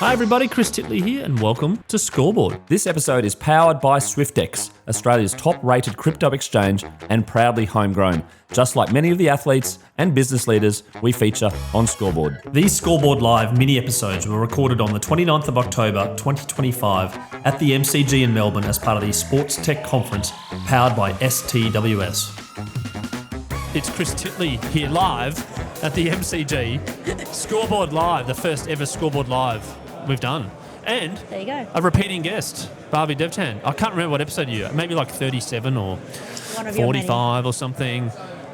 Hi everybody, Chris Titley here and welcome to Scoreboard. This episode is powered by Swyftx, Australia's top-rated crypto exchange and proudly homegrown, just like many of the athletes and business leaders we feature on Scoreboard. These Scoreboard Live mini episodes were recorded on the 29th of October 2025 at the MCG in Melbourne as part of the Sports Tech Conference powered by STWS. It's Chris Titley here live at the MCG. Scoreboard Live, the first ever Scoreboard Live we've done. And there you go. A repeating guest, Bhavi Devchand. I can't remember what episode you were, maybe like 37 or 45 or something.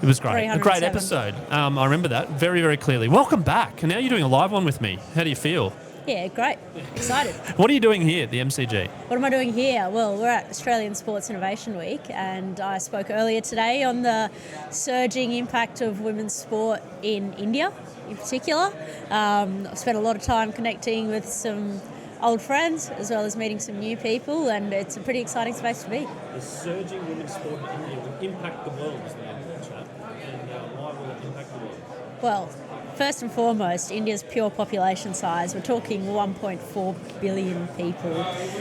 It was great. A great episode. I remember that very, very clearly. Welcome back. And now you're doing a live one with me. How do you feel? Yeah, great. Excited. What are you doing here at the MCG? What am I doing here? Well, we're at Australian Sports Innovation Week, and I spoke earlier today on the surging impact of women's sport in India in particular. I've spent a lot of time connecting with some old friends as well as meeting some new people, and it's a pretty exciting space to be. The surging women's sport in India will impact the world, is the chat. And why will it impact the world? Well, first and foremost, India's pure population size, we're talking 1.4 billion people.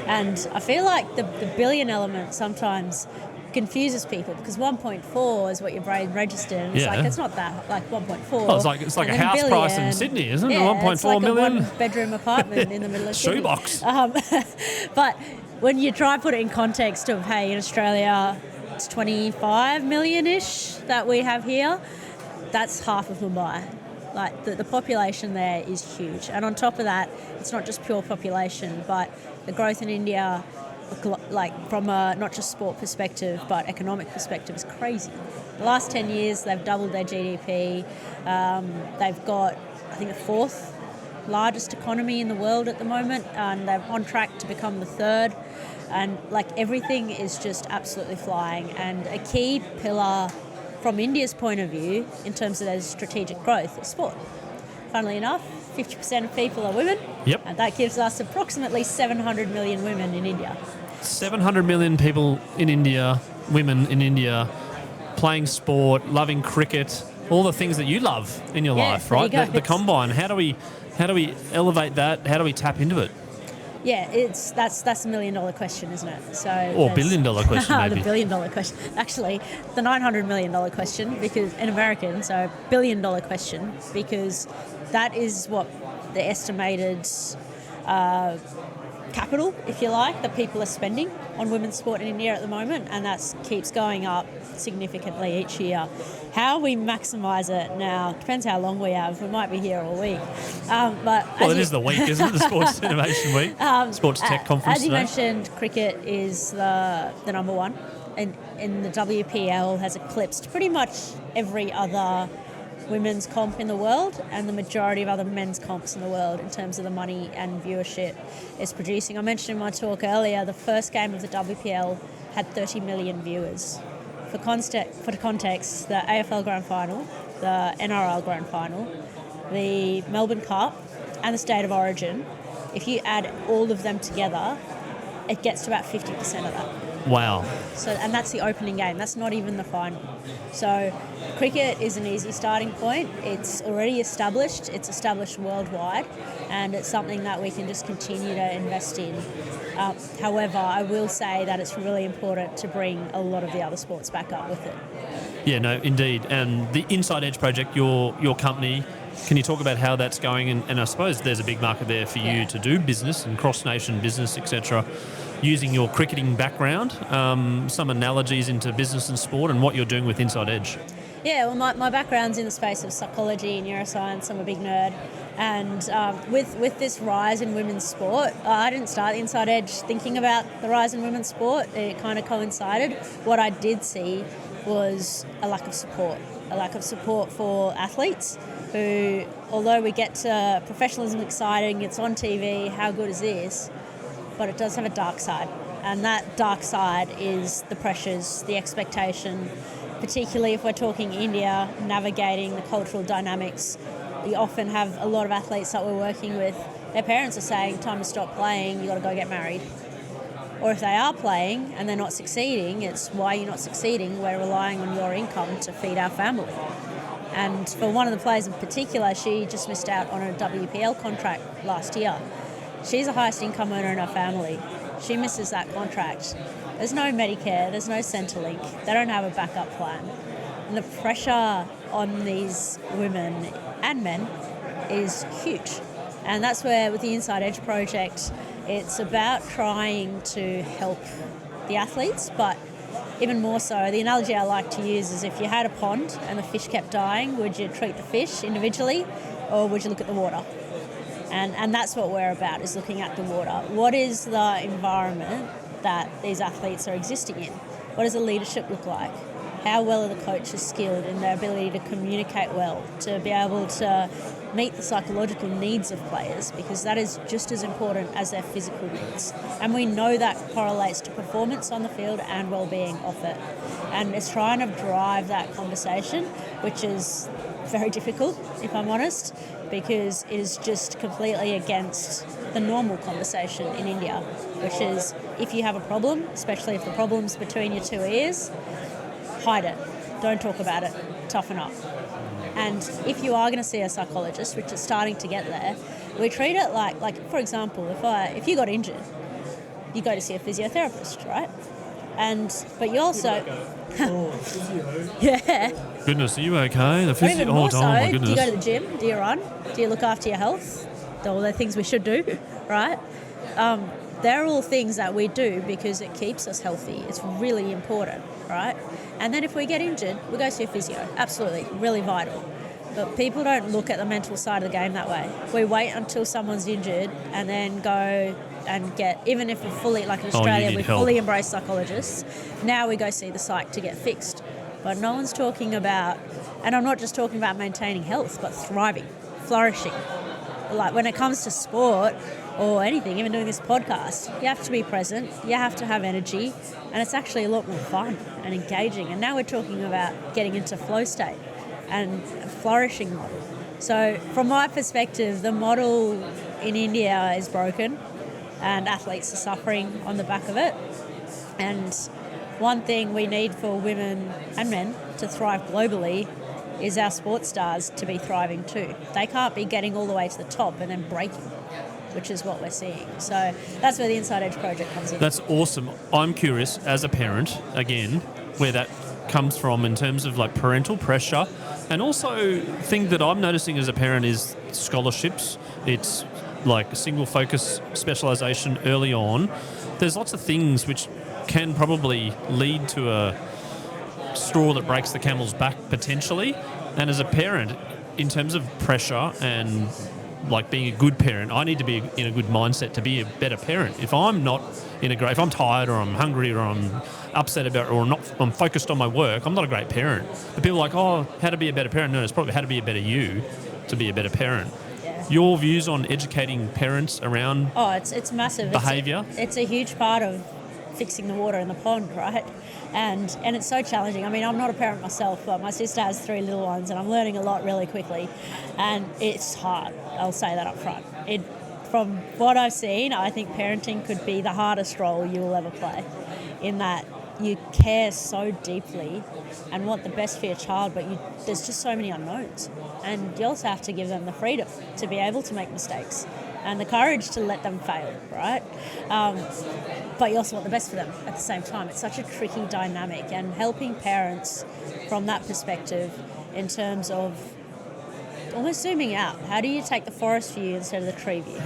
And I feel like the billion element sometimes confuses people because 1.4 is what your brain registered. And it's like, it's not that, like 1.4. Oh, it's like a house billion, price in Sydney, isn't it? 1.4 it's like million. A one-bedroom apartment in the middle of Sydney. Shoebox. But when you try and put it in context of, hey, in Australia, it's 25 million-ish that we have here, that's half of Mumbai. Like the population there is huge, and on top of that, it's not just pure population, but the growth in India, like from a not just sport perspective but economic perspective, is crazy. The last 10 years, they've doubled their GDP. They've got, I think, the fourth largest economy in the world at the moment, and they're on track to become the third. And like everything is just absolutely flying. And a key pillar from India's point of view, in terms of their strategic growth, is sport. Funnily enough, 50% of people are women. Yep. And that gives us approximately 700 million women in India. 700 million people in India, women in India, playing sport, loving cricket, all the things that you love in your life, right? The combine. How do we elevate that? How do we tap into it? Yeah, that's a $1 million question, isn't it? So or $1 billion question, maybe. The $1 billion question. Actually, the $900 million question, because in American, so $1 billion question, because that is what the estimated capital, if you like, that people are spending on women's sport in India at the moment, and that keeps going up significantly each year. How we maximise it now depends how long we have. We might be here all week. It is the week, isn't it? The Sports Innovation Week, Sports Tech Conference. As you mentioned, cricket is the number one, and in the WPL has eclipsed pretty much every other women's comp in the world and the majority of other men's comps in the world in terms of the money and viewership it's producing. I mentioned in my talk earlier, the first game of the WPL had 30 million viewers. For context, the AFL Grand Final, the NRL Grand Final, the Melbourne Cup and the State of Origin, if you add all of them together, it gets to about 50% of that. Wow. And that's the opening game. That's not even the final. So cricket is an easy starting point. It's already established. It's established worldwide, and it's something that we can just continue to invest in. However, I will say that it's really important to bring a lot of the other sports back up with it. Yeah, no, indeed. And the Inside Edge project, your company, can you talk about how that's going? And I suppose there's a big market there for you to do business and cross-nation business, etc., using your cricketing background, some analogies into business and sport and what you're doing with Inside Edge. Yeah, well, my background's in the space of psychology and neuroscience. I'm a big nerd. And with this rise in women's sport, I didn't start Inside Edge thinking about the rise in women's sport. It kind of coincided. What I did see was a lack of support for athletes who, although we get to professionalism exciting, it's on TV, how good is this? But it does have a dark side. And that dark side is the pressures, the expectation, particularly if we're talking India, navigating the cultural dynamics. We often have a lot of athletes that we're working with, their parents are saying, time to stop playing, you got to go get married. Or if they are playing and they're not succeeding, it's why you're not succeeding, we're relying on your income to feed our family. And for one of the players in particular, she just missed out on a WPL contract last year. She's the highest income earner in her family. She misses that contract. There's no Medicare, there's no Centrelink. They don't have a backup plan. And the pressure on these women and men is huge. And that's where, with the Inside Edge project, it's about trying to help the athletes, but even more so, the analogy I like to use is if you had a pond and the fish kept dying, would you treat the fish individually or would you look at the water? And that's what we're about, is looking at the water. What is the environment that these athletes are existing in? What does the leadership look like? How well are the coaches skilled in their ability to communicate well, to be able to meet the psychological needs of players, because that is just as important as their physical needs. And we know that correlates to performance on the field and well-being off it. And it's trying to drive that conversation, which is very difficult, if I'm honest, because it is just completely against the normal conversation in India, which is if you have a problem, especially if the problem's between your two ears, hide it. Don't talk about it. Toughen up. And if you are going to see a psychologist, which is starting to get there, we treat it like for example, if you got injured, you go to see a physiotherapist, right? But you also yeah. Goodness, are you okay? The Even more so, my goodness. do you go to the gym? Do you run? Do you look after your health? All the things we should do, right? They're all things that we do because it keeps us healthy. It's really important, right? And then if we get injured, we go see a physio. Absolutely, really vital. But people don't look at the mental side of the game that way. We wait until someone's injured and then go and get, even if we're fully, like in Australia, we fully embrace psychologists. Now we go see the psych to get fixed. But no one's talking about, and I'm not just talking about maintaining health, but thriving, flourishing. Like when it comes to sport or anything, even doing this podcast, you have to be present, you have to have energy, and it's actually a lot more fun and engaging. And now we're talking about getting into flow state and a flourishing model. So from my perspective, the model in India is broken and athletes are suffering on the back of it. And one thing we need for women and men to thrive globally is our sports stars to be thriving too. They can't be getting all the way to the top and then breaking, which is what we're seeing. So that's where the Inside Edge project comes in. That's awesome. I'm curious, as a parent, again, where that comes from in terms of like parental pressure, and also thing that I'm noticing as a parent is scholarships. It's like a single focus specialisation early on. There's lots of things which can probably lead to a straw that breaks the camel's back potentially. And as a parent, in terms of pressure and like being a good parent, I need to be in a good mindset to be a better parent. If I'm not if I'm tired or I'm hungry or I'm upset about or I'm focused on my work, I'm not a great parent. But people are like, oh, how to be a better parent? No, it's probably how to be a better you to be a better parent. Yeah. Your views on educating parents around it's massive behaviour? It's a huge part of fixing the water in the pond, right? And it's so challenging. I mean, I'm not a parent myself, but my sister has 3 little ones and I'm learning a lot really quickly. And it's hard, I'll say that up front. From what I've seen, I think parenting could be the hardest role you will ever play, in that you care so deeply and want the best for your child, but there's just so many unknowns. And you also have to give them the freedom to be able to make mistakes and the courage to let them fail, right? But you also want the best for them at the same time. It's such a tricky dynamic, and helping parents from that perspective in terms of almost zooming out. How do you take the forest view instead of the tree view?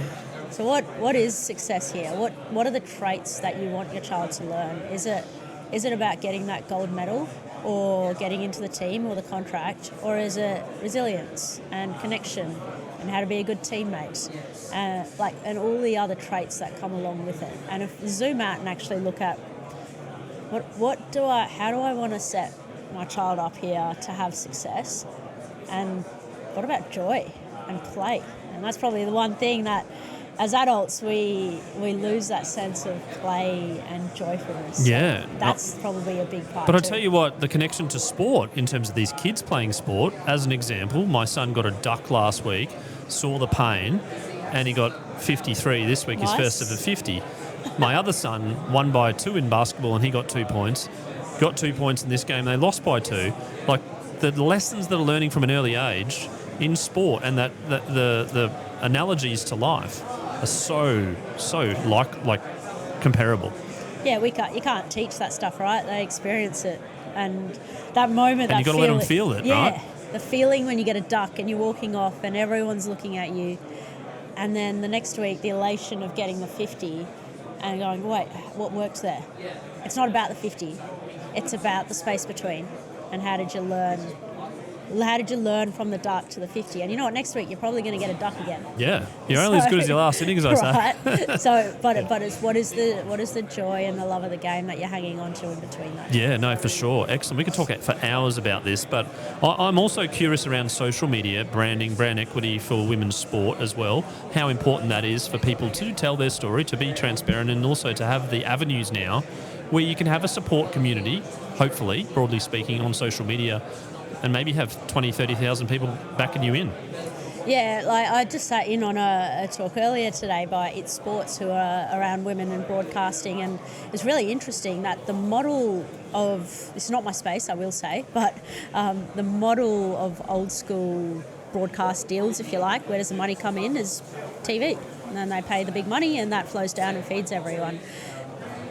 So what is success here? What are the traits that you want your child to learn? Is it about getting that gold medal or getting into the team or the contract, or is it resilience and connection and how to be a good teammate, and all the other traits that come along with it? And if you zoom out and actually look at how do I want to set my child up here to have success, and what about joy and play? And that's probably the one thing that as adults we lose, that sense of play and joyfulness. Yeah. That's probably a big part. But I tell you what, the connection to sport in terms of these kids playing sport, as an example, my son got a duck last week, saw the pain, and he got 53 this week, Nice. his first of the 50. My other son won by 2 in basketball and he got 2 points. Got 2 points in this game, they lost by 2. Like the lessons that are learning from an early age in sport, and that the analogies to life are so like comparable. Yeah, you can't teach that stuff, right? They experience it, and that moment, And you got to let them feel it, yeah, right? the feeling when you get a duck and you're walking off and everyone's looking at you, and then the next week the elation of getting the 50 and going, wait, what works there? It's not about the 50, it's about the space between, and how did you learn from the duck to the 50? And you know what? Next week you're probably going to get a duck again. Yeah, you're only as good as your last innings, I say. Right. So, but it's what is the joy and the love of the game that you're hanging on to in between that? Yeah, no, for sure. Excellent. We could talk for hours about this, but I'm also curious around social media, branding, brand equity for women's sport as well, how important that is for people to tell their story, to be transparent, and also to have the avenues now where you can have a support community, hopefully, broadly speaking, on social media, and maybe have 20, 30,000 people backing you in. Yeah, like I just sat in on a talk earlier today by It's Sports, who are around women and broadcasting, and it's really interesting that the model of, it's not my space, I will say, but the model of old school broadcast deals, if you like, where does the money come in, is TV. And then they pay the big money and that flows down and feeds everyone.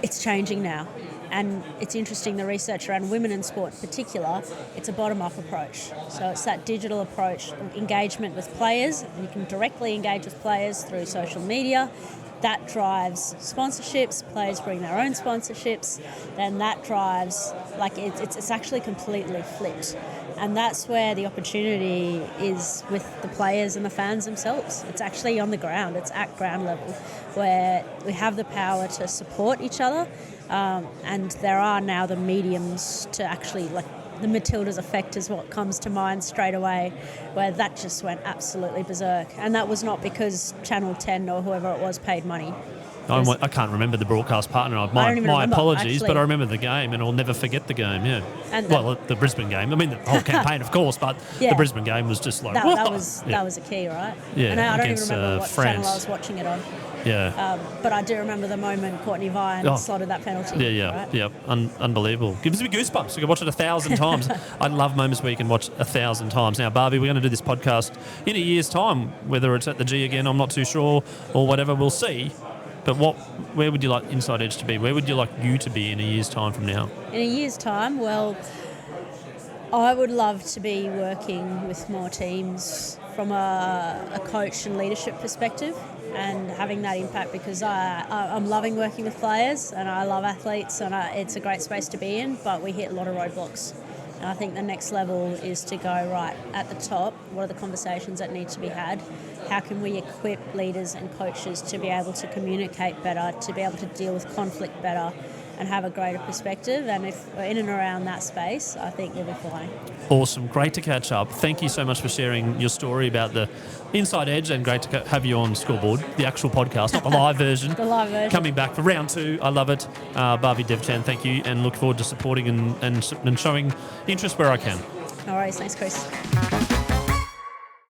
It's changing now. And it's interesting, the research around women in sport in particular, it's a bottom-up approach. So it's that digital approach, engagement with players. You can directly engage with players through social media. That drives sponsorships. Players bring their own sponsorships. Then that drives, like it's actually completely flipped. And that's where the opportunity is with the players and the fans themselves. It's actually on the ground. It's at ground level, where we have the power to support each other. And there are now the mediums to actually, like the Matildas effect is what comes to mind straight away, where that just went absolutely berserk. And that was not because Channel 10 or whoever it was paid money. I can't remember the broadcast partner. My apologies, actually. but I remember the game, and I'll never forget the game. Yeah, the Brisbane game. I mean, the whole campaign, of course, but the Brisbane game was just like that was a key, right? Yeah, and I don't even remember what France. channel I was watching it on. Yeah, but I do remember the moment Courtney Vine slotted that penalty. Yeah. Unbelievable. Gives me goosebumps. You can watch it 1,000 times. I love moments where you can watch 1,000 times. Now, Barbie, we're going to do this podcast in a year's time. Whether it's at the G again, I'm not too sure, or whatever, we'll see. But where would you like Inside Edge to be? Where would you like you to be in a year's time from now? In a year's time, well, I would love to be working with more teams from a coach and leadership perspective, and having that impact, because I'm loving working with players and I love athletes, and it's a great space to be in, but we hit a lot of roadblocks. And I think the next level is to go, right, at the top, what are the conversations that need to be had? How can we equip leaders and coaches to be able to communicate better, to be able to deal with conflict better, and have a greater perspective? And if we're in and around that space, I think we'll be flying. Awesome. Great to catch up. Thank you so much for sharing your story about the Inside Edge, and great to have you on Scoreboard, the actual podcast, not the live version. The live version. Coming back for round 2. I love it. Bhavi Devchand, thank you, and look forward to supporting and showing interest where I can. No worries. Thanks, Chris.